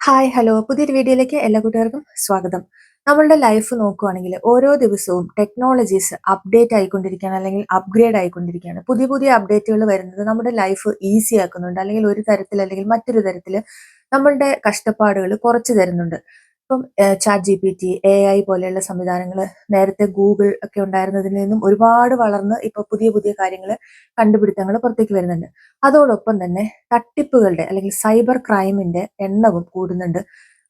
Hi hello പുതിയൊരു വീഡിയോയിലേക്ക് എല്ലാ കൂട്ടുകാർക്കും സ്വാഗതം. നമ്മളുടെ ലൈഫ് നോക്കുവാണെങ്കിൽ ഓരോ ദിവസവും ടെക്നോളജീസ് അപ്ഡേറ്റ് ആയിക്കൊണ്ടിരിക്കുകയാണ്, അല്ലെങ്കിൽ അപ്ഗ്രേഡ് ആയിക്കൊണ്ടിരിക്കുകയാണ്. പുതിയ പുതിയ അപ്ഡേറ്റുകൾ വരുന്നത് നമ്മുടെ ലൈഫ് ഈസി ആക്കുന്നുണ്ട്, അല്ലെങ്കിൽ ഒരു തരത്തിൽ അല്ലെങ്കിൽ മറ്റൊരു തരത്തിൽ നമ്മളുടെ കഷ്ടപ്പാടുകൾ കുറച്ച് തരുന്നുണ്ട്. ഇപ്പം chat G P T, AI പോലെയുള്ള സംവിധാനങ്ങൾ നേരത്തെ ഗൂഗിൾ ഒക്കെ ഉണ്ടായിരുന്നതിൽ നിന്നും ഒരുപാട് വളർന്ന് ഇപ്പൊ പുതിയ പുതിയ കാര്യങ്ങൾ കണ്ടുപിടുത്തങ്ങൾ പുറത്തേക്ക് വരുന്നുണ്ട്. അതോടൊപ്പം തന്നെ തട്ടിപ്പുകളുടെ അല്ലെങ്കിൽ സൈബർ ക്രൈമിന്റെ എണ്ണവും കൂടുന്നുണ്ട്.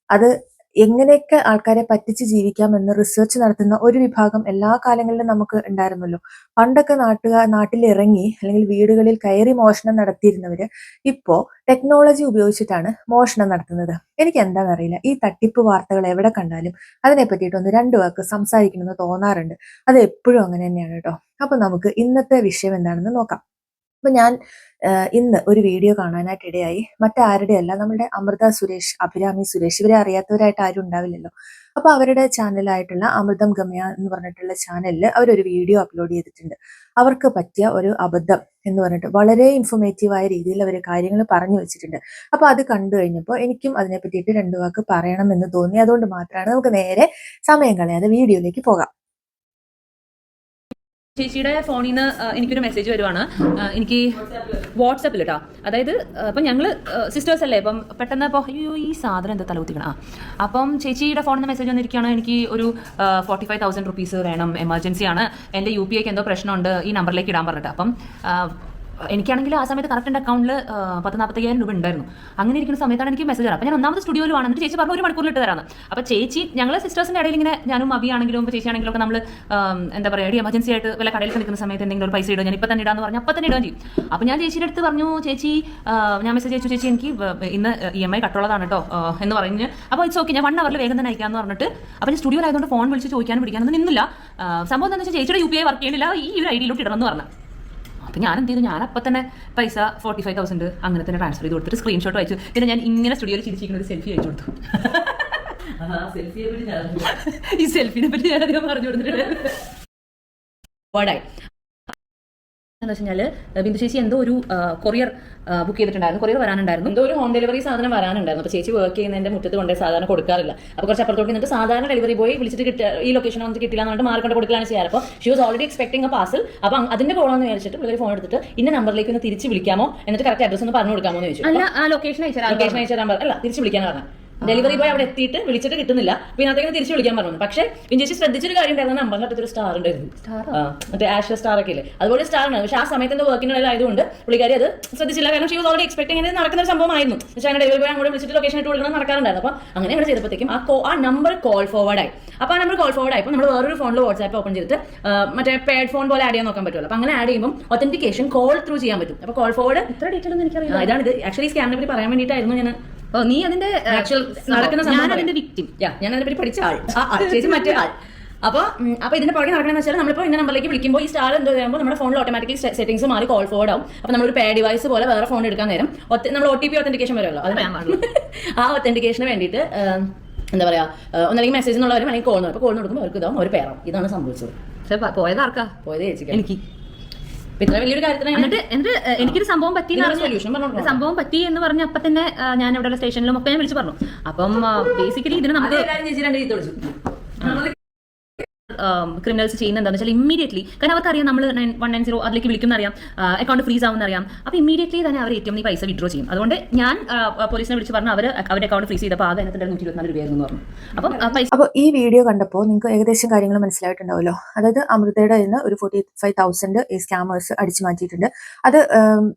അത് എങ്ങനെയൊക്കെ ആൾക്കാരെ പറ്റിച്ച് ജീവിക്കാമെന്ന് റിസർച്ച് നടത്തുന്ന ഒരു വിഭാഗം എല്ലാ കാലങ്ങളിലും നമുക്ക് ഉണ്ടായിരുന്നല്ലോ. പണ്ടൊക്കെ നാട്ടിലിറങ്ങി അല്ലെങ്കിൽ വീടുകളിൽ കയറി മോഷണം നടത്തിയിരുന്നവര് ഇപ്പോ ടെക്നോളജി ഉപയോഗിച്ചിട്ടാണ് മോഷണം നടത്തുന്നത്. എനിക്ക് എന്താണെന്നറിയില്ല, ഈ തട്ടിപ്പ് വാർത്തകൾ എവിടെ കണ്ടാലും അതിനെ പറ്റിയിട്ടൊന്ന് രണ്ടു വാക്ക് സംസാരിക്കണമെന്ന് തോന്നാറുണ്ട്. അത് എപ്പോഴും അങ്ങനെ തന്നെയാണ് കേട്ടോ. അപ്പൊ നമുക്ക് ഇന്നത്തെ വിഷയം എന്താണെന്ന് നോക്കാം. അപ്പൊ ഞാൻ ഇന്ന് ഒരു വീഡിയോ കാണാനായിട്ട് ഇടയായി. മറ്റാരുടെയല്ല, നമ്മുടെ അമൃത സുരേഷ്, അഭിരാമി സുരേഷ്, ഇവരെ അറിയാത്തവരായിട്ട് ആരും ഉണ്ടാവില്ലല്ലോ. അപ്പൊ അവരുടെ ചാനലായിട്ടുള്ള അമൃതം ഗമയ എന്ന് പറഞ്ഞിട്ടുള്ള ചാനലിൽ അവരൊരു വീഡിയോ അപ്ലോഡ് ചെയ്തിട്ടുണ്ട്. അവർക്ക് പറ്റിയ ഒരു അബദ്ധം എന്ന് പറഞ്ഞിട്ട് വളരെ ഇൻഫോർമേറ്റീവായ രീതിയിൽ അവർ കാര്യങ്ങൾ പറഞ്ഞു വെച്ചിട്ടുണ്ട്. അപ്പൊ അത് കണ്ടു കഴിഞ്ഞപ്പോൾ എനിക്കും അതിനെ പറ്റിയിട്ട് രണ്ടു വാക്ക് പറയണം എന്ന് തോന്നി. അതുകൊണ്ട് മാത്രമാണ് നമുക്ക് നേരെ സമയം കളയാതെ വീഡിയോയിലേക്ക് പോകാം. ചേച്ചിയുടെ ഫോണിൽ നിന്ന് എനിക്കൊരു മെസ്സേജ് വരുവാണ്. എനിക്ക് വാട്സാപ്പിൽ കേട്ടോ. അതായത് ഇപ്പം ഞങ്ങൾ സിസ്റ്റേഴ്സ് അല്ലേ, അപ്പം പെട്ടെന്ന് ഇപ്പോൾ അയ്യോ ഈ സാധനം എന്താ തലകുത്തിക്കണം. അപ്പം ചേച്ചിയുടെ ഫോണിൽ നിന്ന് മെസ്സേജ് വന്നിരിക്കുകയാണ്, എനിക്ക് ഒരു 45,000 റുപ്പീസ് വേണം, എമർജൻസി ആണ്, എൻ്റെ UPIക്ക് എന്തോ പ്രശ്നമുണ്ട്, ഈ നമ്പറിലേക്ക് ഇടാൻ പറഞ്ഞിട്ട്. അപ്പം എനിക്കാണെങ്കിൽ ആ സമയത്ത് കറക്റ്റ് എൻ്റെ അക്കൗണ്ടിൽ 40,000-45,000 രൂപ ഉണ്ടായിരുന്നു. അങ്ങനെ ഇരിക്കുന്ന സമയത്താണ് എനിക്ക് മെസ്സേജ് തരാം. അപ്പോൾ ഞാൻ ഒന്നാമത് സ്റ്റുഡിയോയിലാണ്. എന്നിട്ട് ചേച്ചി പറഞ്ഞു ഒരു മണിക്കൂറിൽ ഇട്ട് തരാമെന്ന്. അപ്പോൾ ചേച്ചി ഞങ്ങൾ സിസ്റ്റേഴ്സിൻ്റെ ഇടയിൽ ഇങ്ങനെ ഞാനും അബിയാണെങ്കിലും ഇപ്പോൾ ചേച്ചിയാണെങ്കിലും ഒക്കെ നമ്മൾ എന്താ പറയുക, എമർജൻസി ആയിട്ട് വല്ല കടയിൽ നിൽക്കുന്ന സമയത്ത് എന്തെങ്കിലും ഒരു പൈസ ഇടുക, ഞാൻ ഇപ്പം തന്നെ ഇടാന്ന് പറഞ്ഞാൽ അപ്പം തന്നെ ഇടുകയും ചെയ്യും. അപ്പോൾ ഞാൻ ചേച്ചിയുടെ അടുത്ത് പറഞ്ഞു, ചേച്ചി ഞാൻ മെസ്സേജ് അയച്ചു, ചേച്ചി എനിക്ക് ഇന്ന് EMI കട്ടുള്ളതാണ് കേട്ടോ എന്ന് പറഞ്ഞ്. അപ്പോൾ ഇറ്റ്സ് ഓക്കെ, ഞാൻ 1 അവറിൽ വേഗം തന്നെ അയക്കാമെന്ന് പറഞ്ഞിട്ട് അപ്പോൾ ഞാൻ സ്റ്റുഡിയോയിലായതുകൊണ്ട് ഫോൺ വിളിച്ച് ചോദിക്കാനും പിടിക്കാനൊന്നും നിന്നില്ല. സംഭവം എന്താണെന്ന് വെച്ചാൽ ചേച്ചിയുടെ UPI വർക്ക് ചെയ്യണില്ല, ഈ ഒരു ഐഡിയിലോട്ട് ഇടണമെന്ന് പറഞ്ഞു. അപ്പം ഞാൻ എന്ത് ചെയ്തു, ഞാൻ അപ്പം തന്നെ പൈസ 45,000 അങ്ങനെ തന്നെ ട്രാൻസ്ഫർ ചെയ്ത് കൊടുത്തിട്ട് സ്ക്രീൻഷോട്ട് അയച്ചു. പിന്നെ ഞാൻ ഇങ്ങനെ സ്റ്റുഡിയോയിൽ ചിരിച്ചിരിക്കുന്ന ഒരു സെൽഫി അയച്ചു കൊടുത്തു. ഈ സെൽഫിനെ പറ്റി ഞാൻ അധികം പറഞ്ഞു കൊടുത്തിട്ടുണ്ട്. എന്ന് വെച്ച് കഴിഞ്ഞാൽ ബിന്ദു ചേച്ചി എന്തോ ഒരു കൊറിയർ ബുക്ക് ചെയ്തിട്ടുണ്ടായിരുന്നു, കൊറിയർ വരാനുണ്ടായിരുന്നു, എന്തോ ഒരു ഹോം ഡെലിവറി സാധനം വരാനുണ്ടായിരുന്നു. അപ്പോൾ ചേച്ചി വർക്ക് ചെയ്യുന്നതിൻ്റെ മുറ്റത്ത് കൊണ്ടേ സാധാരണ കൊടുക്കാറില്ല. അപ്പോൾ കുറച്ച് അപ്പുറത്തോട്ട് നിന്നിട്ട് സാധാരണ ഡെലിവറി ബോയ് വിളിച്ചിട്ട് കിട്ടുക, ഈ ലൊക്കേഷൻ വന്നിട്ട് കിട്ടില്ല എന്ന് പറഞ്ഞിട്ട് മാർക്കൊണ്ട് കൊടുക്കുകയാണ് ചെയ്യാറ്. അപ്പോൾ she was already expecting A parcel. അപ്പോൾ അതിന്റെ കോളാന്ന് വിചാരിച്ചിട്ട് പുള്ളി ഫോൺ എടുത്തിട്ട് ഇന്ന നമ്പറിലേക്ക് ഒന്ന് തിരിച്ച് വിളിക്കാമോ, എന്നിട്ട് കറക്റ്റ് അഡ്രസ് ഒന്ന് പറഞ്ഞു കൊടുക്കാമോ എന്ന് ചോദിച്ചു. അല്ല ലൊക്കേഷൻ അയച്ചു തരാൻ അല്ല തിരിച്ച് വിളിക്കാനാണ് പറഞ്ഞത്. ഡെലിവറി ബോയ് അവിടെ എത്തിയിട്ട് വിളിച്ചിട്ട് കിട്ടുന്നില്ല, പിന്നെ അതൊക്കെ തിരിച്ചു വിളിക്കാൻ പറഞ്ഞു. പക്ഷേ വിൻചേച്ചി ശ്രദ്ധിച്ചൊരു കാര്യം ഉണ്ടായിരുന്നു, നമ്പറിന്റെ അടുത്തൊരു സ്റ്റാർ ഉണ്ടായിരുന്നു, മറ്റേ ആഷ് സ്റ്റാർ ഒക്കെ ഇല്ലേ, അതുപോലെ സ്റ്റാർ ആണ്. പക്ഷേ ആ സമയത്ത് എന്തോ വർക്കിനുള്ള ആയതുകൊണ്ട് പുള്ളിക്കാരി അത് ശ്രദ്ധിച്ചില്ല. കാരണം ഷീ വാസ് ഓൾറെഡി എക്സ്പെക്ടിങ് അങ്ങനെ നടക്കുന്ന ഒരു സംഭവമായിരുന്നു. പക്ഷേ അങ്ങനെ ഡെലിവറി ബോയ് അങ്ങോട്ട് വിളിച്ചിട്ട് ലൊക്കേഷൻ ഇട്ട് കൊടുക്കണം നടക്കാറുണ്ടായിരുന്നു. അപ്പോൾ അങ്ങനെ ഇവിടെ ചെയ്തപ്പോഴത്തേക്കും ആ നമ്പർ കോൾ ഫോർവേഡ് ആയി. അപ്പോൾ ആ നമ്പർ കോൾ ഫോർവേഡ് ആയപ്പോൾ നമ്മൾ വേറൊരു ഫോണിൽ വാട്സാപ്പ് ഓപ്പൺ ചെയ്തിട്ട് മറ്റേ പേഡ് ഫോൺ പോലെ ആഡ് ചെയ്യാൻ നോക്കാൻ പറ്റുമല്ലോ. അപ്പോൾ അങ്ങനെ ആഡ് ചെയ്യുമ്പോൾ ഒത്തന്റിക്കേഷൻ കോൾ ത്രൂ ചെയ്യാൻ പറ്റും. അപ്പോൾ കോൾ ഫോർവേഡ് ഇത്ര ഡീറ്റെയിൽ ഒന്നും എനിക്കറിയാം. ഇതാണ് ഇത് ആക്ച്വലി സ്കാമിനെ പറ്റി പറയാൻ വേണ്ടിയിട്ടായിരുന്നു ഞാൻ. നീ അതിന്റെ നടക്കുന്ന സംഭവം, അതിന്റെ വിക്ടിം, ഞാൻ അതിനെ പറ്റി പഠിച്ച ആൾ, ചേച്ചി മറ്റേ ആൾ. അപ്പോൾ ഇതിന്റെ പുറകെ നടക്കണമെന്ന് വെച്ചാൽ നമ്മളിപ്പോൾ ഇന്ന നമ്പറിലേക്ക് വിളിക്കുമ്പോൾ ഈ സ്റ്റാർ എന്തോ ചെയ്യുമ്പോൾ നമ്മുടെ ഫോണിൽ ഓട്ടോമാറ്റിക്കലി സെറ്റിംഗ്സ് മാറി കോൾ ഫോർവേഡ് ആവും. അപ്പോൾ നമ്മളൊരു പേ ഡിവൈസ് പോലെ വേറെ ഫോൺ എടുക്കാൻ നേരം നമ്മൾ OTP ഒത്തന്റിക്കേഷൻ വരുമല്ലോ, അത് ഞാൻ പറഞ്ഞു. ആ ഒത്തന്റിക്കേഷന് വേണ്ടിയിട്ട് എന്താ പറയാ, ഒന്നല്ലെങ്കിൽ മെസ്സേജ് എന്നുള്ളവരും അല്ലെങ്കിൽ കോൾ അപ്പോൾ കോൾ കൊടുക്കുമ്പോൾ അവർക്ക് ഇതാവും ഒരു പേരാവും. ഇതാണ് സംഭവിച്ചത്. പോയത് ആർക്കാ? പോയത് ചേച്ചിക്ക്, എനിക്ക്. ഇത്ര വലിയൊരു കാര്യത്തിന് എന്നിട്ട് എനിക്കൊരു സംഭവം പറ്റി എന്ന് പറഞ്ഞ അപ്പൊ തന്നെ ഞാൻ ഇവിടെ സ്റ്റേഷനിലും ഒക്കെ ഞാൻ വിളിച്ചു പറഞ്ഞു. അപ്പം ബേസിക്കലി ഇതിന് നമുക്ക് ക്രിമിനൽസ് ചെയ്യുന്നത് എന്താണെന്ന് വെച്ചാൽ ഇമ്മീഡിയറ്റ്ലി, കാരണം അവർക്കറിയാം നമ്മൾ 190 അതിലേക്ക് വിളിക്കുന്നറിയാം, അക്കൗണ്ട് ഫ്രീസ് ആവുന്നറിയാം. അപ്പോൾ ഇമ്മീഡിയറ്റ്ലി തന്നെ അവർ ATM പൈസ വിഡ്രോ ചെയ്യും. അതുകൊണ്ട് ഞാൻ പോലീസിനെ വിളിച്ച് പറഞ്ഞു, അവരുടെ അക്കൗണ്ട് ഫ്രീസ് ചെയ്തപ്പോൾ ആകെ അതിനകത്ത് 124 രൂപയായിരുന്നു പറഞ്ഞു. അപ്പോൾ ഈ വീഡിയോ കണ്ടപ്പോൾ നിങ്ങൾക്ക് ഏകദേശം കാര്യങ്ങൾ മനസ്സിലായിട്ടുണ്ടാവുമല്ലോ. അതായത് അമൃതയുടെ നിന്ന് ഒരു 45,000 ഈ സ്കാമേഴ്സ് അടിച്ചു മാറ്റിയിട്ടുണ്ട്. അത്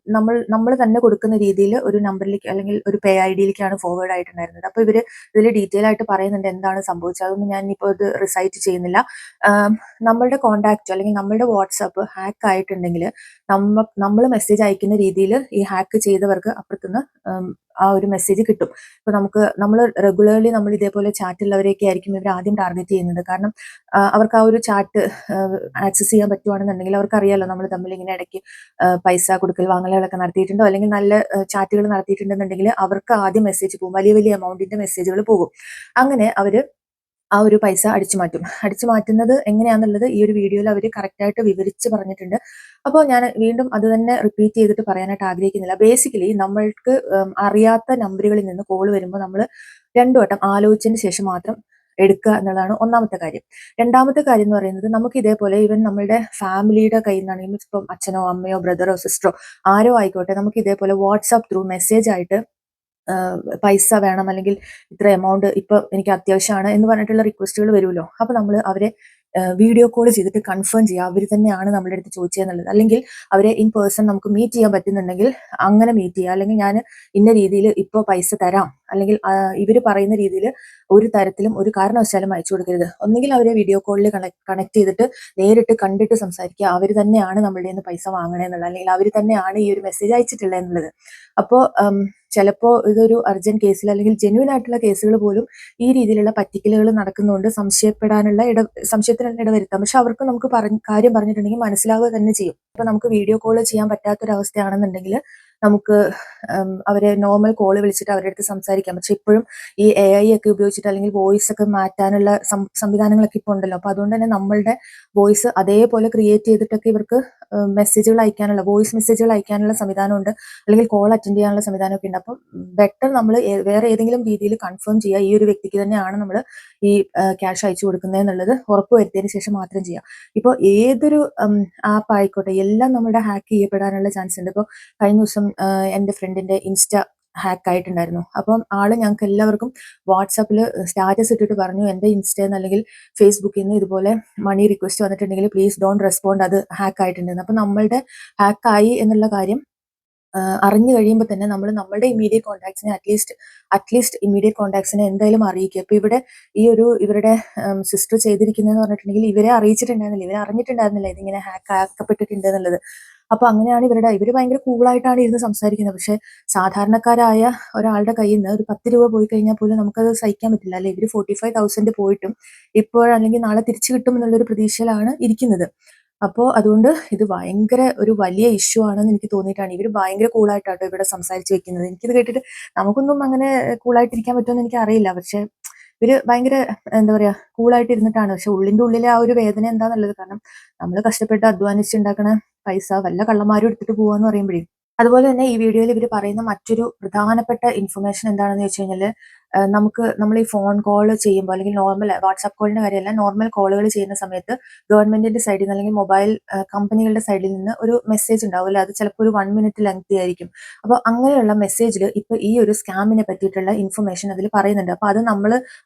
നമ്മൾ തന്നെ കൊടുക്കുന്ന രീതിയിൽ ഒരു നമ്പറിലേക്ക് അല്ലെങ്കിൽ ഒരു പേ IDയിലേക്കാണ് ഫോർവേഡ് ആയിട്ടുണ്ടായിരുന്നത്. അപ്പോൾ ഇവർ ഇതിൽ ഡീറ്റെയിൽ ആയിട്ട് പറയുന്നുണ്ട് എന്താണ് സംഭവിച്ചത്. അതൊന്നും ഞാൻ ഇപ്പോൾ ഇത് റിസൈറ്റ് ചെയ്യുന്നില്ല. നമ്മളുടെ കോണ്ടാക്റ്റ് അല്ലെങ്കിൽ നമ്മളുടെ വാട്സാപ്പ് ഹാക്ക് ആയിട്ടുണ്ടെങ്കിൽ നമ്മൾ മെസ്സേജ് അയക്കുന്ന രീതിയിൽ ഈ ഹാക്ക് ചെയ്തവർക്ക് അപ്പുറത്തുനിന്ന് ആ ഒരു മെസ്സേജ് കിട്ടും. ഇപ്പൊ നമ്മൾ റെഗുലർലി നമ്മൾ ഇതേപോലെ ചാറ്റ് ഉള്ളവരെയൊക്കെ ആയിരിക്കും ഇവർ ആദ്യം ടാർഗറ്റ് ചെയ്യുന്നത്. കാരണം അവർക്ക് ആ ഒരു ചാറ്റ് ആക്സസ് ചെയ്യാൻ പറ്റുവാണെന്നുണ്ടെങ്കിൽ അവർക്കറിയാലോ നമ്മൾ തമ്മിൽ ഇങ്ങനെ ഇടയ്ക്ക് പൈസ കൊടുക്കൽ വാങ്ങലുകളൊക്കെ നടത്തിയിട്ടുണ്ടോ, അല്ലെങ്കിൽ നല്ല ചാറ്റുകൾ നടത്തിയിട്ടുണ്ടെന്നുണ്ടെങ്കിൽ അവർക്ക് ആദ്യം മെസ്സേജ് പോകും, വലിയ വലിയ എമൗണ്ടിന്റെ മെസ്സേജുകൾ പോകും. അങ്ങനെ അവര് ആ ഒരു പൈസ അടിച്ചു മാറ്റുന്നത് എങ്ങനെയാണെന്നുള്ളത് ഈ ഒരു വീഡിയോയിൽ അവർ കറക്റ്റായിട്ട് വിവരിച്ച് പറഞ്ഞിട്ടുണ്ട്. അപ്പോൾ ഞാൻ വീണ്ടും അത് തന്നെ റിപ്പീറ്റ് ചെയ്തിട്ട് പറയാനായിട്ട് ആഗ്രഹിക്കുന്നില്ല. ബേസിക്കലി നമ്മൾക്ക് അറിയാത്ത നമ്പറുകളിൽ നിന്ന് കോൾ വരുമ്പോൾ നമ്മൾ രണ്ടു വട്ടം ആലോചിച്ചതിന് ശേഷം മാത്രം എടുക്കുക എന്നുള്ളതാണ് ഒന്നാമത്തെ കാര്യം. രണ്ടാമത്തെ കാര്യം എന്ന് പറയുന്നത് നമുക്ക് ഇതേപോലെ ഈവൻ നമ്മളുടെ ഫാമിലിയുടെ കയ്യിൽ നിന്നാണെങ്കിൽ ഇപ്പം അച്ഛനോ അമ്മയോ ബ്രദറോ സിസ്റ്ററോ ആരോ ആയിക്കോട്ടെ നമുക്ക് ഇതേപോലെ വാട്സാപ്പ് ത്രൂ മെസ്സേജ് ആയിട്ട് പൈസ വേണം അല്ലെങ്കിൽ ഇത്ര എമൗണ്ട് ഇപ്പൊ എനിക്ക് അത്യാവശ്യമാണ് എന്ന് പറഞ്ഞിട്ടുള്ള റിക്വസ്റ്റുകൾ വരുമല്ലോ. അപ്പൊ നമ്മൾ അവരെ വീഡിയോ കോൾ ചെയ്തിട്ട് കൺഫേം ചെയ്യുക അവർ തന്നെയാണ് നമ്മുടെ അടുത്ത് ചോദിച്ചതെന്നുള്ളത്. അല്ലെങ്കിൽ അവരെ ഇൻ പേഴ്സൺ നമുക്ക് മീറ്റ് ചെയ്യാൻ പറ്റുന്നുണ്ടെങ്കിൽ അങ്ങനെ മീറ്റ് ചെയ്യുക. അല്ലെങ്കിൽ ഞാൻ ഇന്ന രീതിയിൽ ഇപ്പോൾ പൈസ തരാം അല്ലെങ്കിൽ ഇവർ പറയുന്ന രീതിയിൽ ഒരു തരത്തിലും ഒരു കാരണവശാലും അയച്ചു കൊടുക്കരുത്. ഒന്നുകിൽ അവരെ വീഡിയോ കോളിൽ കണക്ട് ചെയ്തിട്ട് നേരിട്ട് കണ്ടിട്ട് സംസാരിക്കുക, അവർ തന്നെയാണ് നമ്മളുടെ നിന്ന് പൈസ വാങ്ങണേന്നുള്ളത് അല്ലെങ്കിൽ അവർ തന്നെയാണ് ഈ ഒരു മെസ്സേജ് അയച്ചിട്ടുള്ളത് എന്നുള്ളത്. അപ്പോൾ ചിലപ്പോൾ ഇതൊരു അർജന്റ് കേസിൽ അല്ലെങ്കിൽ ജെന്യൂൻ ആയിട്ടുള്ള കേസുകൾ പോലും ഈ രീതിയിലുള്ള പറ്റിക്കലുകൾ നടക്കുന്നതുകൊണ്ട് സംശയത്തിനുള്ള ഇടവരുത്താം. പക്ഷെ അവർക്ക് നമുക്ക് കാര്യം പറഞ്ഞിട്ടുണ്ടെങ്കിൽ മനസ്സിലാവുക തന്നെ ചെയ്യും. ഇപ്പൊ നമുക്ക് വീഡിയോ കോൾ ചെയ്യാൻ പറ്റാത്തൊരവസ്ഥയാണെന്നുണ്ടെങ്കിൽ നമുക്ക് അവരെ നോർമൽ കോൾ വിളിച്ചിട്ട് അവരുടെ അടുത്ത് സംസാരിക്കാം. പക്ഷെ ഇപ്പോഴും ഈ AI ഒക്കെ ഉപയോഗിച്ചിട്ട് അല്ലെങ്കിൽ വോയിസ് ഒക്കെ മാറ്റാനുള്ള സംവിധാനങ്ങളൊക്കെ ഇപ്പോൾ ഉണ്ടല്ലോ. അപ്പൊ അതുകൊണ്ട് തന്നെ നമ്മളുടെ വോയിസ് അതേപോലെ ക്രിയേറ്റ് ചെയ്തിട്ടൊക്കെ ഇവർക്ക് മെസ്സേജുകൾ അയക്കാനുള്ള വോയിസ് മെസ്സേജുകൾ അയക്കാനുള്ള സംവിധാനമുണ്ട്, അല്ലെങ്കിൽ കോൾ അറ്റൻഡ് ചെയ്യാനുള്ള സംവിധാനമൊക്കെ ഉണ്ട്. അപ്പം ബെറ്റർ നമ്മൾ വേറെ ഏതെങ്കിലും രീതിയിൽ കൺഫേം ചെയ്യുക ഈ ഒരു വ്യക്തിക്ക് തന്നെയാണ് നമ്മൾ ഈ ക്യാഷ് അയച്ചു കൊടുക്കുന്നത് എന്നുള്ളത് ഉറപ്പ് വരുത്തിയതിന് ശേഷം മാത്രം ചെയ്യുക. ഇപ്പോൾ ഏതൊരു ആപ്പ് ആയിക്കോട്ടെ എല്ലാം നമ്മുടെ ഹാക്ക് ചെയ്യപ്പെടാനുള്ള ചാൻസ് ഉണ്ട്. ഇപ്പോൾ കഴിഞ്ഞ ദിവസം എൻ്റെ ഫ്രണ്ടിന്റെ ഇൻസ്റ്റ ഹാക്ക് ആയിട്ടുണ്ടായിരുന്നു. അപ്പം ആള് ഞങ്ങൾക്ക് എല്ലാവർക്കും വാട്സാപ്പിൽ സ്റ്റാറ്റസ് ഇട്ടിട്ട് പറഞ്ഞു എൻ്റെ ഇൻസ്റ്റയിൽ അല്ലെങ്കിൽ ഫേസ്ബുക്കിൽ നിന്ന് ഇതുപോലെ മണി റിക്വസ്റ്റ് വന്നിട്ടുണ്ടെങ്കിൽ പ്ലീസ് ഡോണ്ട് റെസ്പോണ്ട്, അത് ഹാക്ക് ആയിട്ടുണ്ടെന്ന്. അപ്പം നമ്മളുടെ ഹാക്കായി എന്നുള്ള കാര്യം അറിഞ്ഞു കഴിയുമ്പോൾ തന്നെ നമ്മൾ നമ്മളുടെ ഇമ്മീഡിയറ്റ് കോൺടാക്ട്സിനെ അറ്റ്ലീസ്റ്റ് ഇമ്മീഡിയറ്റ് കോൺടാക്ട്സിനെ എന്തായാലും അറിയിക്കുക. ഇപ്പൊ ഇവിടെ ഈ ഒരു ഇവരുടെ സിസ്റ്റർ ചെയ്തിരിക്കുന്നതെന്ന് പറഞ്ഞിട്ടുണ്ടെങ്കിൽ ഇവരെ അറിയിച്ചിട്ടുണ്ടായിരുന്നില്ല, ഇവരെ അറിഞ്ഞിട്ടുണ്ടായിരുന്നില്ല ഇതിങ്ങനെ ഹാക്ക് ആക്കപ്പെട്ടിട്ടുണ്ട് എന്നുള്ളത്. അപ്പൊ അങ്ങനെയാണ് ഇവര് ഭയങ്കര കൂളായിട്ടാണ് ഇരുന്ന് സംസാരിക്കുന്നത്. പക്ഷെ സാധാരണക്കാരായ ഒരാളുടെ കയ്യിൽ നിന്ന് ഒരു 10 രൂപ പോയി കഴിഞ്ഞാൽ പോലും നമുക്കത് സഹിക്കാൻ പറ്റില്ല അല്ലെ. ഇവര് 45,000 പോയിട്ടും ഇപ്പോഴല്ലെങ്കിൽ നാളെ തിരിച്ചു കിട്ടും എന്നുള്ളൊരു പ്രതീക്ഷയിലാണ് ഇരിക്കുന്നത്. അപ്പോൾ അതുകൊണ്ട് ഇത് ഭയങ്കര ഒരു വലിയ ഇഷ്യൂ ആണെന്ന് എനിക്ക് തോന്നിയിട്ടാണ്. ഇവർ ഭയങ്കര കൂളായിട്ടാട്ടോ ഇവിടെ സംസാരിച്ച് വെക്കുന്നത്. എനിക്കിത് കേട്ടിട്ട് നമുക്കൊന്നും അങ്ങനെ കൂളായിട്ടിരിക്കാൻ പറ്റുമെന്ന് എനിക്ക് അറിയില്ല. പക്ഷെ ഇവര് ഭയങ്കര എന്താ പറയാ കൂളായിട്ട് ഇരുന്നിട്ടാണ്. പക്ഷെ ഉള്ളിന്റെ ഉള്ളിലെ ആ ഒരു വേദന എന്താന്നുള്ളത്, കാരണം നമ്മൾ കഷ്ടപ്പെട്ട് അധ്വാനിച്ചുണ്ടാക്കണ പൈസ വല്ല കള്ളന്മാരും എടുത്തിട്ട് പോവാന്ന് പറയുമ്പോഴേ. അതുപോലെ തന്നെ ഈ വീഡിയോയിൽ ഇവർ പറയുന്ന മറ്റൊരു പ്രധാനപ്പെട്ട ഇൻഫർമേഷൻ എന്താണെന്ന് വെച്ച് കഴിഞ്ഞാൽ നമ്മൾ ഈ ഫോൺ കോൾ ചെയ്യുമ്പോൾ അല്ലെങ്കിൽ നോർമൽ വാട്സാപ്പ് കോളിന്റെ കാര്യമല്ല, നോർമൽ കോളുകൾ ചെയ്യുന്ന സമയത്ത് ഗവൺമെന്റിന്റെ സൈഡിൽ നിന്ന് അല്ലെങ്കിൽ മൊബൈൽ കമ്പനികളുടെ സൈഡിൽ നിന്ന് ഒരു മെസ്സേജ് ഉണ്ടാവില്ല. അത് ചിലപ്പോൾ ഒരു 1 മിനിറ്റ് ലെങ്തി ആയിരിക്കും. അപ്പോൾ അങ്ങനെയുള്ള മെസ്സേജിൽ ഇപ്പൊ ഈ ഒരു സ്കാമിനെ പറ്റിയിട്ടുള്ള ഇൻഫർമേഷൻ അതിൽ പറയുന്നുണ്ട്. അപ്പൊ അത്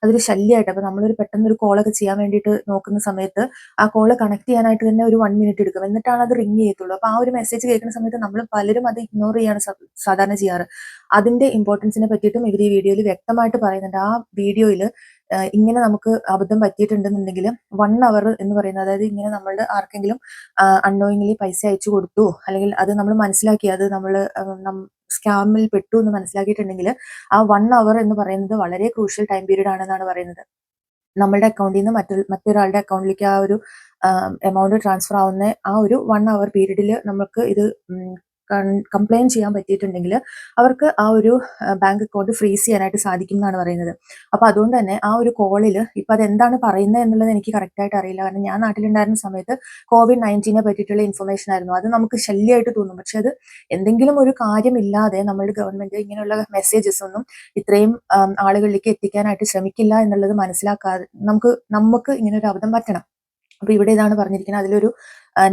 അതൊരു ശല്യമായിട്ട്, അപ്പൊ നമ്മളൊരു പെട്ടെന്ന് ഒരു കോളൊക്കെ ചെയ്യാൻ വേണ്ടിയിട്ട് നോക്കുന്ന സമയത്ത് ആ കോള് കണക്ട് ചെയ്യാനായിട്ട് തന്നെ ഒരു 1 മിനിറ്റ് എടുക്കും, എന്നിട്ടാണ് അത് റിങ് ചെയ്യത്തുള്ളൂ. അപ്പൊ ആ ഒരു മെസ്സേജ് കേൾക്കുന്ന സമയത്ത് നമ്മൾ പലരും അത് ഇഗ്നോർ ചെയ്യാണ് സാധാരണ ചെയ്യാറ്. അതിന്റെ ഇമ്പോർട്ടൻസിനെ പറ്റിയിട്ടും ഇവർ ഈ വീഡിയോയിൽ വ്യക്തമായിട്ട് പറയുന്നുണ്ട്. ആ വീഡിയോയിൽ ഇങ്ങനെ നമുക്ക് അബദ്ധം പറ്റിയിട്ടുണ്ടെന്നുണ്ടെങ്കിൽ 1 അവർ എന്ന് പറയുന്നത്, അതായത് ഇങ്ങനെ നമ്മളുടെ ആർക്കെങ്കിലും അൺനോയിങ്ലി പൈസ അയച്ചു കൊടുത്തു അല്ലെങ്കിൽ അത് നമ്മൾ മനസ്സിലാക്കി അത് നമ്മൾ സ്കാമിൽ പെട്ടു എന്ന് മനസ്സിലാക്കിയിട്ടുണ്ടെങ്കിൽ ആ 1 അവർ എന്ന് പറയുന്നത് വളരെ ക്രൂഷ്യൽ ടൈം പീരീഡ് ആണെന്നാണ് പറയുന്നത്. നമ്മളുടെ അക്കൗണ്ടിൽ നിന്ന് മറ്റൊരാളുടെ അക്കൗണ്ടിലേക്ക് ആ ഒരു എമൗണ്ട് ട്രാൻസ്ഫർ ആവുന്ന ആ ഒരു 1 അവർ പീരീഡിൽ നമുക്ക് ഇത് കംപ്ലൈന്റ് ചെയ്യാൻ പറ്റിയിട്ടുണ്ടെങ്കിൽ അവർക്ക് ആ ഒരു ബാങ്ക് അക്കൗണ്ട് ഫ്രീസ് ചെയ്യാനായിട്ട് സാധിക്കും എന്നാണ് പറയുന്നത്. അപ്പൊ അതുകൊണ്ട് തന്നെ ആ ഒരു കോളിൽ ഇപ്പൊ അതെന്താണ് പറയുന്നത് എന്നുള്ളത് എനിക്ക് കറക്റ്റ് ആയിട്ട് അറിയില്ല. കാരണം ഞാൻ നാട്ടിലുണ്ടായിരുന്ന സമയത്ത് COVID-19 പറ്റിയിട്ടുള്ള ഇൻഫർമേഷൻ ആയിരുന്നു. അത് നമുക്ക് ശല്യമായിട്ട് തോന്നും. പക്ഷെ അത് എന്തെങ്കിലും ഒരു കാര്യമില്ലാതെ നമ്മളുടെ ഗവൺമെന്റ് ഇങ്ങനെയുള്ള മെസ്സേജസ് ഒന്നും ഇത്രയും ആളുകളിലേക്ക് എത്തിക്കാനായിട്ട് ശ്രമിക്കില്ല എന്നുള്ളത് മനസ്സിലാക്കാതെ നമുക്ക് ഇങ്ങനെ ഒരു അബദ്ധം പറ്റണം. അപ്പൊ ഇവിടെ ഇതാണ് പറഞ്ഞിരിക്കുന്നത്. അതിലൊരു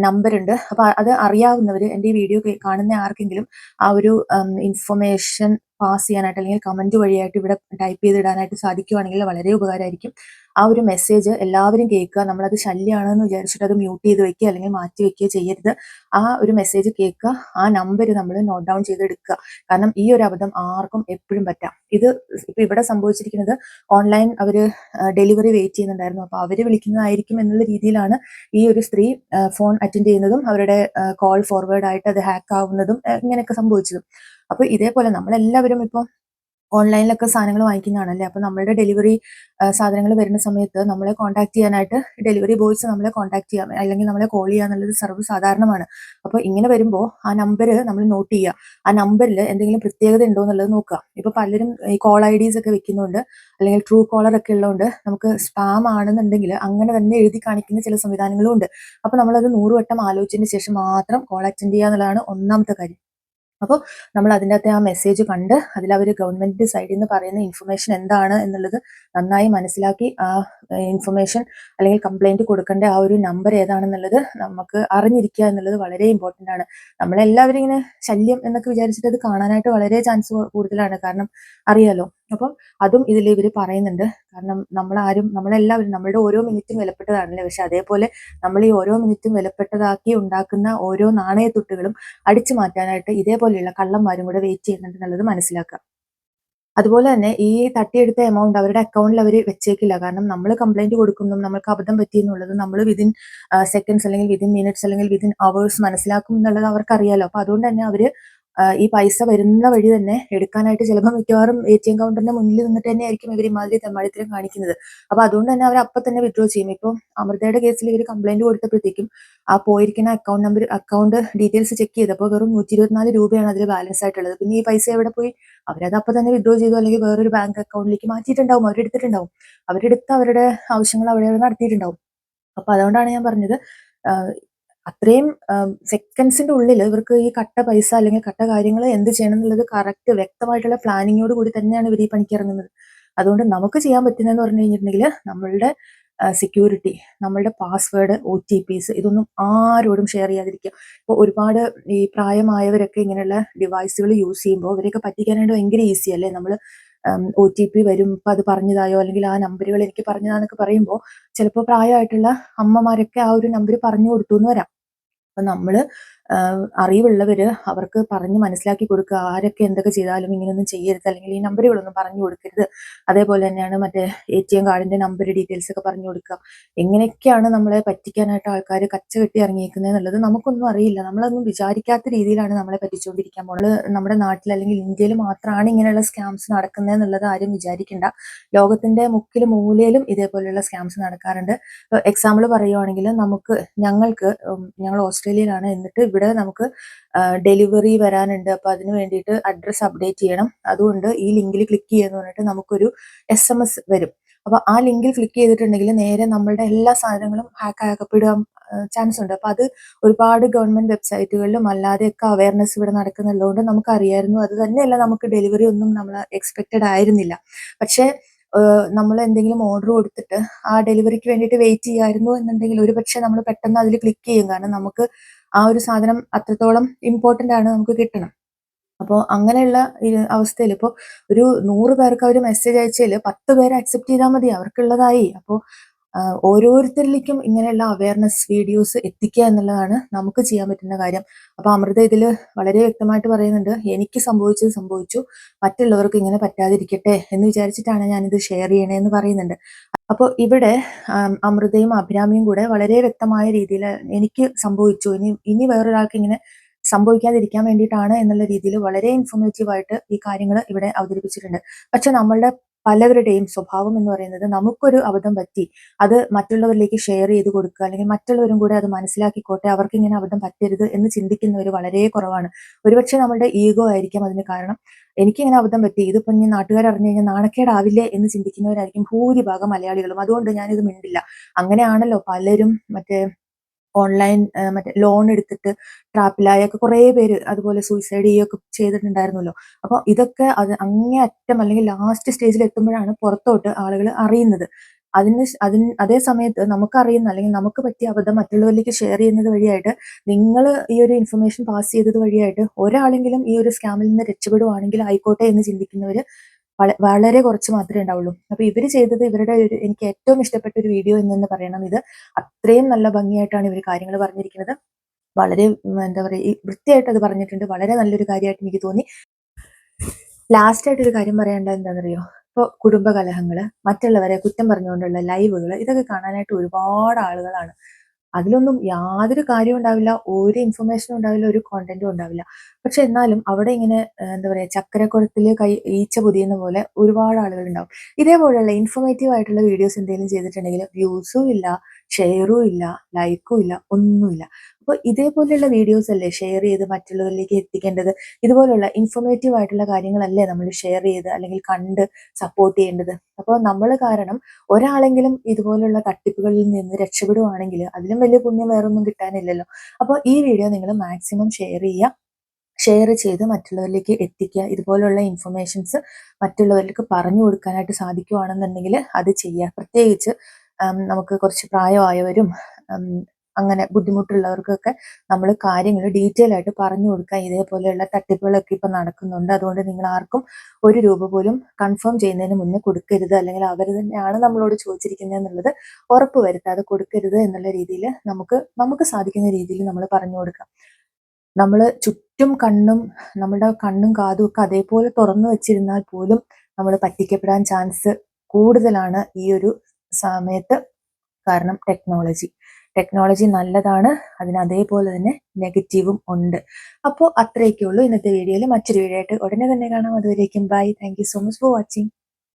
നമ്പർ ഉണ്ട്. അപ്പൊ അത് അറിയാവുന്നവർ എൻ്റെ ഈ വീഡിയോ കാണുന്ന ആർക്കെങ്കിലും ആ ഒരു ഇൻഫർമേഷൻ പാസ് ചെയ്യാനായിട്ട് അല്ലെങ്കിൽ കമന്റ് വഴിയായിട്ട് ഇവിടെ ടൈപ്പ് ചെയ്തിടാനായിട്ട് സാധിക്കുകയാണെങ്കിൽ വളരെ ഉപകാരമായിരിക്കും. ആ ഒരു മെസ്സേജ് എല്ലാവരും കേൾക്കുക. നമ്മളത് ശല്യമാണെന്ന് വിചാരിച്ചിട്ട് അത് മ്യൂട്ട് ചെയ്ത് വെക്കുക അല്ലെങ്കിൽ മാറ്റി വെക്കുകയോ ചെയ്യരുത്. ആ ഒരു മെസ്സേജ് കേൾക്കുക, ആ നമ്പർ നമ്മൾ നോട്ട് ഡൗൺ ചെയ്തെടുക്കുക. കാരണം ഈ ഒരു അബദ്ധം ആർക്കും എപ്പോഴും പറ്റാം. ഇത് ഇപ്പൊ ഇവിടെ സംഭവിച്ചിരിക്കുന്നത് ഓൺലൈൻ അവര് ഡെലിവറി വെയിറ്റ് ചെയ്യുന്നുണ്ടായിരുന്നു. അപ്പൊ അവര് വിളിക്കുന്നതായിരിക്കും എന്നുള്ള രീതിയിലാണ് ഈ ഒരു സ്ത്രീ ഫോൺ അറ്റൻഡ് ചെയ്യുന്നതും അവരുടെ കോൾ ഫോർവേഡ് ആയിട്ട് അത് ഹാക്ക് ആവുന്നതും ഇങ്ങനെയൊക്കെ സംഭവിച്ചതും. അപ്പൊ ഇതേപോലെ നമ്മളെല്ലാവരും ഇപ്പൊ ഓൺലൈനിലൊക്കെ സാധനങ്ങൾ വാങ്ങിക്കുന്നതാണല്ലേ. അപ്പൊ നമ്മളുടെ ഡെലിവറി സാധനങ്ങൾ വരുന്ന സമയത്ത് നമ്മളെ കോൺടാക്ട് ചെയ്യാനായിട്ട് ഡെലിവറി ബോയ്സ് നമ്മളെ കോൺടാക്ട് ചെയ്യാം അല്ലെങ്കിൽ നമ്മളെ കോൾ ചെയ്യുക എന്നുള്ളത് സർവ്വസാധാരണമാണ്. അപ്പൊ ഇങ്ങനെ വരുമ്പോൾ ആ നമ്പർ നമ്മൾ നോട്ട് ചെയ്യുക. ആ നമ്പറിൽ എന്തെങ്കിലും പ്രത്യേകത ഉണ്ടോ എന്നുള്ളത് നോക്കുക. ഇപ്പൊ പലരും ഈ കോൾ IDs ഒക്കെ വെക്കുന്നുണ്ട്, അല്ലെങ്കിൽ ട്രൂ കോളർ ഒക്കെ ഉള്ളതുകൊണ്ട് നമുക്ക് സ്പാം ആണെന്നുണ്ടെങ്കിൽ അങ്ങനെ തന്നെ എഴുതി കാണിക്കുന്ന ചില സംവിധാനങ്ങളും ഉണ്ട്. അപ്പൊ നമ്മളത് 100 വട്ടം ആലോചിച്ചതിന് ശേഷം മാത്രം കോൾ അറ്റൻഡ് ചെയ്യുക എന്നുള്ളതാണ് ഒന്നാമത്തെ കാര്യം. അപ്പോൾ നമ്മൾ അതിൻ്റെ അകത്തെ ആ മെസ്സേജ് കണ്ട് അതിലവർ ഗവൺമെൻറ് സൈഡിൽ നിന്ന് പറയുന്ന ഇൻഫർമേഷൻ എന്താണ് എന്നുള്ളത് നന്നായി മനസ്സിലാക്കി ആ ഇൻഫർമേഷൻ അല്ലെങ്കിൽ കംപ്ലൈൻറ്റ് കൊടുക്കേണ്ട ആ ഒരു നമ്പർ ഏതാണെന്നുള്ളത് നമുക്ക് അറിഞ്ഞിരിക്കുക എന്നുള്ളത് വളരെ ഇമ്പോർട്ടൻ്റ് ആണ്. നമ്മളെല്ലാവരും ഇങ്ങനെ ശല്യം എന്നൊക്കെ വിചാരിച്ചിട്ട് അത് കാണാനായിട്ട് വളരെ ചാൻസ് കൂടുതലാണ്. കാരണം അറിയാലോ. അപ്പം അതും ഇതിൽ ഇവർ പറയുന്നുണ്ട്. കാരണം നമ്മളെല്ലാവരും നമ്മളുടെ ഓരോ മിനിറ്റും വിലപ്പെട്ടതാണല്ലേ. പക്ഷെ അതേപോലെ നമ്മൾ ഈ ഓരോ മിനിറ്റും വിലപ്പെട്ടതാക്കി ഉണ്ടാക്കുന്ന ഓരോ നാണയത്തുട്ടുകളും അടിച്ചു മാറ്റാനായിട്ട് ഇതേപോലെയുള്ള കള്ളന്മാരും കൂടെ വെയിറ്റ് ചെയ്യുന്നുണ്ട് എന്നുള്ളത് മനസ്സിലാക്കുക. അതുപോലെ തന്നെ ഈ തട്ടിയെടുത്ത എമൗണ്ട് അവരുടെ അക്കൗണ്ടിൽ അവർ വെച്ചേക്കില്ല. കാരണം നമ്മൾ കംപ്ലൈന്റ് കൊടുക്കുന്നു, നമ്മൾക്ക് അബദ്ധം പറ്റി എന്നുള്ളത് നമ്മൾ വിതിൻ സെക്കൻഡ്സ് അല്ലെങ്കിൽ വിതിൻ മിനിറ്റ്സ് അല്ലെങ്കിൽ വിതിൻ അവേഴ്സ് മനസ്സിലാക്കും എന്നുള്ളത് അവർക്കറിയാലോ. അപ്പൊ അതുകൊണ്ട് തന്നെ അവര് ഈ പൈസ വരുന്ന വഴി തന്നെ എടുക്കാനായിട്ട് ചിലപ്പോൾ മിക്കവാറും ATM കൗണ്ടറിന്റെ മുന്നിൽ നിന്നിട്ട് തന്നെ ആയിരിക്കും ഇവർ ഇമാതിരി തെമ്മാടിത്തരം കാണിക്കുന്നത്. അപ്പൊ അതുകൊണ്ട് തന്നെ അവർ അപ്പം തന്നെ വിഡ്രോ ചെയ്യും. ഇപ്പം അമൃതയുടെ കേസിൽ ഇവർ കംപ്ലൈന്റ് കൊടുത്തപ്പോഴത്തേക്കും ആ പോയിരിക്കുന്ന അക്കൗണ്ട് ഡീറ്റെയിൽസ് ചെക്ക് ചെയ്തപ്പോൾ വെറും 124 രൂപയാണ് അതിൽ ബാലൻസ് ആയിട്ടുള്ളത്. പിന്നെ ഈ പൈസ എവിടെ പോയി? അവരത് അപ്പം തന്നെ വിഡ്രോ ചെയ്തു, അല്ലെങ്കിൽ വേറൊരു ബാങ്ക് അക്കൗണ്ടിലേക്ക് മാറ്റിയിട്ടുണ്ടാവും, അവരെടുത്തിട്ടുണ്ടാവും. അവരെടുത്ത് അവരുടെ ആവശ്യങ്ങൾ അവിടെ നടത്തിയിട്ടുണ്ടാവും. അപ്പൊ അതുകൊണ്ടാണ് ഞാൻ പറഞ്ഞത് അത്രയും സെക്കൻഡ്സിന്റെ ഉള്ളിൽ ഇവർക്ക് ഈ കട്ട പൈസ അല്ലെങ്കിൽ കട്ട കാര്യങ്ങൾ എന്ത് ചെയ്യണം എന്നുള്ളത് കറക്റ്റ് വ്യക്തമായിട്ടുള്ള പ്ലാനിങ്ങോട് കൂടി തന്നെയാണ് ഇവർ ഈ പണിക്ക് ഇറങ്ങുന്നത്. അതുകൊണ്ട് നമുക്ക് ചെയ്യാൻ പറ്റുന്നതെന്ന് പറഞ്ഞു കഴിഞ്ഞിട്ടുണ്ടെങ്കിൽ നമ്മളുടെ സെക്യൂരിറ്റി, നമ്മളുടെ പാസ്വേഡ്, OTPs ഇതൊന്നും ആരോടും ഷെയർ ചെയ്യാതിരിക്കുക. ഇപ്പോൾ ഒരുപാട് ഈ പ്രായമായവരൊക്കെ ഇങ്ങനെയുള്ള ഡിവൈസുകൾ യൂസ് ചെയ്യുമ്പോൾ അവരെയൊക്കെ പറ്റിക്കാനായിട്ട് ഭയങ്കര ഈസി അല്ലേ. നമ്മൾ OTP വരും, ഇപ്പം അത് പറഞ്ഞതായോ അല്ലെങ്കിൽ ആ നമ്പറുകൾ എനിക്ക് പറഞ്ഞതാന്നൊക്കെ പറയുമ്പോൾ ചിലപ്പോൾ പ്രായമായിട്ടുള്ള അമ്മമാരൊക്കെ ആ ഒരു നമ്പർ പറഞ്ഞു കൊടുത്തു എന്ന് വരാം. അപ്പൊ നമ്മള് അറിവുള്ളവര് അവർക്ക് പറഞ്ഞ് മനസ്സിലാക്കി കൊടുക്കുക. ആരൊക്കെ എന്തൊക്കെ ചെയ്താലും ഇങ്ങനെയൊന്നും ചെയ്യരുത്, അല്ലെങ്കിൽ ഈ നമ്പറുകളൊന്നും പറഞ്ഞു കൊടുക്കരുത്. അതേപോലെ തന്നെയാണ് മറ്റേ ATM കാർഡിന്റെ നമ്പർ ഡീറ്റെയിൽസ് ഒക്കെ പറഞ്ഞു കൊടുക്കുക. എങ്ങനെയൊക്കെയാണ് നമ്മളെ പറ്റിക്കാനായിട്ട് ആൾക്കാർ കച്ച കെട്ടി ഇറങ്ങിയിരിക്കുന്നത് എന്നുള്ളത് നമുക്കൊന്നും അറിയില്ല. നമ്മളൊന്നും വിചാരിക്കാത്ത രീതിയിലാണ് നമ്മളെ പറ്റിച്ചുകൊണ്ടിരിക്കാൻ പോകുന്നത്. നമ്മുടെ നാട്ടിൽ അല്ലെങ്കിൽ ഇന്ത്യയിൽ മാത്രമാണ് ഇങ്ങനെയുള്ള സ്കാംസ് നടക്കുന്നത് എന്നുള്ളത് ആരും വിചാരിക്കേണ്ട. ലോകത്തിന്റെ മുക്കിലും മൂലയിലും ഇതേപോലെയുള്ള സ്കാംസ് നടക്കാറുണ്ട്. എക്സാമ്പിൾ പറയുവാണെങ്കിൽ ഞങ്ങൾ ഓസ്ട്രേലിയയിലാണ്. എന്നിട്ട് ഇവിടെ നമുക്ക് ഡെലിവറി വരാനുണ്ട്. അപ്പൊ അതിന് വേണ്ടിയിട്ട് അഡ്രസ്സ് അപ്ഡേറ്റ് ചെയ്യണം. അതുകൊണ്ട് ഈ ലിങ്കിൽ ക്ലിക്ക് ചെയ്യുന്ന പറഞ്ഞിട്ട് നമുക്കൊരു SMS വരും. അപ്പൊ ആ ലിങ്കിൽ ക്ലിക്ക് ചെയ്തിട്ടുണ്ടെങ്കിൽ നേരെ നമ്മളുടെ എല്ലാ സാധനങ്ങളും ഹാക്ക് ആക്കപ്പെടാൻ ചാൻസ് ഉണ്ട്. അപ്പൊ അത് ഒരുപാട് ഗവൺമെന്റ് വെബ്സൈറ്റുകളിലും അല്ലാതെയൊക്കെ അവയർനെസ് ഇവിടെ നടക്കുന്നുള്ളതുകൊണ്ട് നമുക്ക് അറിയായിരുന്നു. അത് തന്നെയല്ല, നമുക്ക് ഡെലിവറി ഒന്നും നമ്മൾ എക്സ്പെക്റ്റഡ് ആയിരുന്നില്ല. പക്ഷേ നമ്മൾ എന്തെങ്കിലും ഓർഡർ കൊടുത്തിട്ട് ആ ഡെലിവറിക്ക് വേണ്ടിയിട്ട് വെയിറ്റ് ചെയ്യായിരുന്നു എന്നുണ്ടെങ്കിൽ ഒരുപക്ഷെ നമ്മൾ പെട്ടെന്ന് അതിൽ ക്ലിക്ക് ചെയ്യും. കാരണം നമുക്ക് ആ ഒരു സാധനം അത്രത്തോളം ഇമ്പോർട്ടന്റ് ആണ്, നമുക്ക് കിട്ടണം. അപ്പോൾ അങ്ങനെയുള്ള അവസ്ഥയിൽ ഇപ്പോൾ ഒരു 100 പേർക്ക് അവർ മെസ്സേജ് അയച്ചതിൽ 10 പേര് അക്സെപ്റ്റ് ചെയ്താൽ മതി, അവർക്കുള്ളതായി. അപ്പോൾ ഓരോരുത്തരിലേക്കും ഇങ്ങനെയുള്ള അവയർനെസ് വീഡിയോസ് എത്തിക്കുക എന്നുള്ളതാണ് നമുക്ക് ചെയ്യാൻ പറ്റുന്ന കാര്യം. അപ്പോൾ അമൃത ഇതിൽ വളരെ വ്യക്തമായിട്ട് പറയുന്നുണ്ട്, എനിക്ക് സംഭവിച്ചത് സംഭവിച്ചു, മറ്റുള്ളവർക്ക് ഇങ്ങനെ പറ്റാതിരിക്കട്ടെ എന്ന് വിചാരിച്ചിട്ടാണ് ഞാനിത് ഷെയർ ചെയ്യണേ എന്ന് പറയുന്നുണ്ട്. അപ്പോൾ ഇവിടെ അമൃതയും അഭിരാമിയും കൂടെ വളരെ വ്യക്തമായ രീതിയിൽ എനിക്ക് സംഭവിച്ചു, ഇനി വേറൊരാൾക്ക് ഇങ്ങനെ സംഭവിക്കാതിരിക്കാൻ വേണ്ടിയിട്ടാണ് എന്നുള്ള രീതിയിൽ വളരെ ഇൻഫോർമേറ്റീവ് ആയിട്ട് ഈ കാര്യങ്ങൾ ഇവിടെ അവതരിപ്പിച്ചിട്ടുണ്ട്. പക്ഷെ നമ്മളുടെ പലവരുടെയും സ്വഭാവം എന്ന് പറയുന്നത് നമുക്കൊരു അബദ്ധം പറ്റി അത് മറ്റുള്ളവരിലേക്ക് ഷെയർ ചെയ്ത് കൊടുക്കുക, അല്ലെങ്കിൽ മറ്റുള്ളവരും കൂടെ അത് മനസ്സിലാക്കിക്കോട്ടെ, അവർക്ക് ഇങ്ങനെ അബദ്ധം പറ്റരുത് എന്ന് ചിന്തിക്കുന്നവർ വളരെ കുറവാണ്. ഒരുപക്ഷെ നമ്മുടെ ഈഗോ ആയിരിക്കാം അതിന് കാരണം. എനിക്കിങ്ങനെ അബദ്ധം പറ്റി, ഇതിപ്പോൾ ഇനി നാട്ടുകാർ അറിഞ്ഞു കഴിഞ്ഞാൽ നാണക്കേടാവില്ലേ എന്ന് ചിന്തിക്കുന്നവരായിരിക്കും ഭൂരിഭാഗം മലയാളികളും. അതുകൊണ്ട് ഞാനിത് മിണ്ടില്ല. അങ്ങനെയാണല്ലോ പലരും മറ്റേ ഓൺലൈൻ മറ്റേ ലോൺ എടുത്തിട്ട് ട്രാപ്പിലായൊക്കെ കുറേ പേര് അതുപോലെ സൂയിസൈഡ് ചെയ്യുകയൊക്കെ ചെയ്തിട്ടുണ്ടായിരുന്നല്ലോ. അപ്പോൾ ഇതൊക്കെ അങ്ങേയറ്റം അല്ലെങ്കിൽ ലാസ്റ്റ് സ്റ്റേജിൽ എത്തുമ്പോഴാണ് പുറത്തോട്ട് ആളുകൾ അറിയുന്നത്. അതേ സമയത്ത് നമുക്കറിയുന്ന അല്ലെങ്കിൽ നമുക്ക് പറ്റിയ അബദ്ധം മറ്റുള്ളവരിലേക്ക് ഷെയർ ചെയ്യുന്നത് വഴിയായിട്ട്, നിങ്ങൾ ഈ ഒരു ഇൻഫർമേഷൻ പാസ് ചെയ്തത് വഴിയായിട്ട് ഒരാളെങ്കിലും ഈ ഒരു സ്കാമിൽ നിന്ന് രക്ഷപ്പെടുവാണെങ്കിൽ ആയിക്കോട്ടെ എന്ന് ചിന്തിക്കുന്നവർ വളരെ കുറച്ച് മാത്രമേ ഉണ്ടാവുള്ളൂ. അപ്പൊ ഇവര് ചെയ്തത് എനിക്ക് ഏറ്റവും ഇഷ്ടപ്പെട്ട ഒരു വീഡിയോ എന്ന് തന്നെ പറയണം. ഇത് അത്രയും നല്ല ഭംഗിയായിട്ടാണ് ഇവർ കാര്യങ്ങൾ പറഞ്ഞിരിക്കുന്നത്. വളരെ എന്താ പറയുക, ഈ വൃത്തിയായിട്ട് അത് പറഞ്ഞിട്ടുണ്ട്. വളരെ നല്ലൊരു കാര്യമായിട്ട് എനിക്ക് തോന്നി. ലാസ്റ്റ് ആയിട്ട് ഒരു കാര്യം പറയേണ്ടത് എന്താണെന്നറിയോ? ഇപ്പോൾ കുടുംബ കലഹങ്ങള്, മറ്റുള്ളവരെ കുറ്റം പറഞ്ഞുകൊണ്ടുള്ള ലൈവുകൾ, ഇതൊക്കെ കാണാനായിട്ട് ഒരുപാട് ആളുകളാണ്. അതിലൊന്നും യാതൊരു കാര്യവും ഉണ്ടാവില്ല, ഒരു ഇൻഫർമേഷനും ഉണ്ടാവില്ല, ഒരു കോണ്ടന്റും ഉണ്ടാവില്ല. പക്ഷെ എന്നാലും അവിടെ ഇങ്ങനെ എന്താ പറയാ, ചക്കരക്കുളത്തില് ഈച്ച പൊതിയുന്ന പോലെ ഒരുപാട് ആളുകൾ ഉണ്ടാവും. ഇതേപോലെയുള്ള ഇൻഫോർമേറ്റീവ് ആയിട്ടുള്ള വീഡിയോസ് എന്തെങ്കിലും ചെയ്തിട്ടുണ്ടെങ്കിൽ വ്യൂസും ഇല്ല, ഷെയറും ഇല്ല, ലൈക്കും ഇല്ല, ഒന്നുമില്ല. അപ്പോൾ ഇതേപോലെയുള്ള വീഡിയോസ് അല്ലേ ഷെയർ ചെയ്ത് മറ്റുള്ളവരിലേക്ക് എത്തിക്കേണ്ടത്? ഇതുപോലുള്ള ഇൻഫോർമേറ്റീവ് ആയിട്ടുള്ള കാര്യങ്ങളല്ലേ നമ്മൾ ഷെയർ ചെയ്ത് അല്ലെങ്കിൽ കണ്ട് സപ്പോർട്ട് ചെയ്യേണ്ടത്? അപ്പോൾ നമ്മൾ കാരണം ഒരാളെങ്കിലും ഇതുപോലുള്ള തട്ടിപ്പുകളിൽ നിന്ന് രക്ഷപ്പെടുവാണെങ്കിൽ അതിലും വലിയ പുണ്യം വേറൊന്നും കിട്ടാനില്ലല്ലോ. അപ്പോൾ ഈ വീഡിയോ നിങ്ങൾ മാക്സിമം ഷെയർ ചെയ്യുക. ഷെയർ ചെയ്ത് മറ്റുള്ളവരിലേക്ക് എത്തിക്കുക. ഇതുപോലുള്ള ഇൻഫർമേഷൻസ് മറ്റുള്ളവർക്ക് പറഞ്ഞു കൊടുക്കാനായിട്ട് സാധിക്കുകയാണെന്നുണ്ടെങ്കിൽ അത് ചെയ്യുക. പ്രത്യേകിച്ച് നമുക്ക് കുറച്ച് പ്രായമായവരും അങ്ങനെ ബുദ്ധിമുട്ടുള്ളവർക്കൊക്കെ നമ്മൾ കാര്യങ്ങൾ ഡീറ്റെയിൽ ആയിട്ട് പറഞ്ഞു കൊടുക്കുക. ഇതേപോലെയുള്ള തട്ടിപ്പുകളൊക്കെ ഇപ്പം നടക്കുന്നുണ്ട്. അതുകൊണ്ട് നിങ്ങൾ ആർക്കും ഒരു രൂപ പോലും കൺഫേം ചെയ്യുന്നതിന് മുന്നേ കൊടുക്കരുത്, അല്ലെങ്കിൽ അവർ തന്നെയാണ് നമ്മളോട് ചോദിച്ചിരിക്കുന്നത് എന്നുള്ളത് ഉറപ്പ് വരുത്താതെ കൊടുക്കരുത് എന്നുള്ള രീതിയിൽ നമുക്ക് സാധിക്കുന്ന രീതിയിൽ നമ്മൾ പറഞ്ഞു കൊടുക്കാം. നമ്മൾ ചുറ്റും നമ്മുടെ കണ്ണും കാതും ഒക്കെ അതേപോലെ തുറന്നു വെച്ചിരുന്നാൽ പോലും നമ്മൾ പറ്റിക്കപ്പെടാൻ ചാൻസ് കൂടുതലാണ് ഈ ഒരു സമയത്ത്. കാരണം ടെക്നോളജി നല്ലതാണ്, അതിന് അതേപോലെ തന്നെ നെഗറ്റീവും ഉണ്ട്. അപ്പോൾ അത്രയൊക്കെ ഉള്ളൂ ഇന്നത്തെ വീഡിയോയിൽ. മറ്റൊരു വീഡിയോ ആയിട്ട് ഉടനെ തന്നെ കാണാം. അതുവരേക്കും bye. Thank you so much for watching.